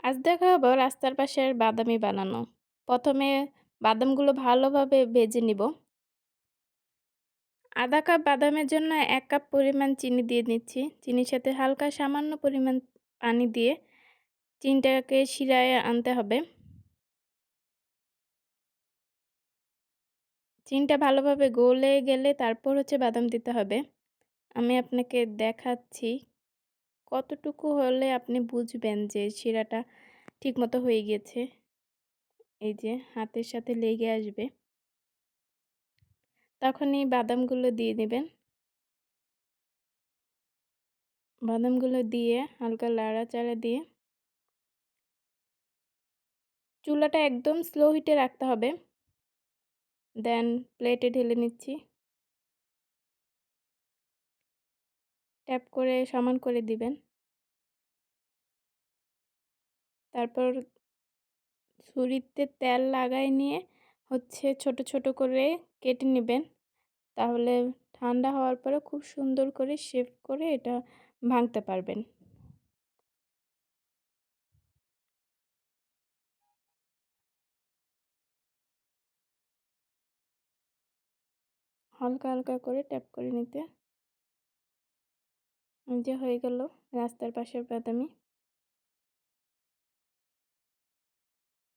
আজ দেখাবো রাস্তার পাশের বাদামি বানানো। প্রথমে বাদামগুলো ভালোভাবে ভেজে নিব। আধা কাপ বাদামের জন্য ১ কাপ পরিমাণ চিনি দিয়ে নিচ্ছি। চিনির সাথে হালকা সামান্য পরিমাণ পানি দিয়ে চিনিটাকে শিরায় আনতে হবে। চিনিটা ভালোভাবে গলে গেলে তারপর বাদাম দিতে হবে। আমি আপনাকে দেখাচ্ছি কতটুকু হলে আপনি বুঝবেন যে শিরাটা ঠিকমতো হয়ে গিয়েছে। এই যে হাতের সাথে লেগে আসবে। তখনই বাদামগুলো দিয়ে দিবেন। বাদামগুলো দিয়ে হালকা নাড়াচাড়া দিয়ে চুলাটা একদম স্লো হিটে রাখতে হবে। দেন প্লেটে ঢেলে নিচ্ছি। ট্যাপ করে সমান করে দিবেন। তারপর ছুরিতে তেল লাগায় নিয়ে ছোট ছোট করে কেটে নেবেন। তাহলে ঠান্ডা হওয়ার পরে খুব সুন্দর করে শেপ করে এটা ভাঙতে পারবেন। হালকা হালকা করে ট্যাপ করে নিতে। এই যে হয়ে গেল রাস্তার পাশের বাদামি।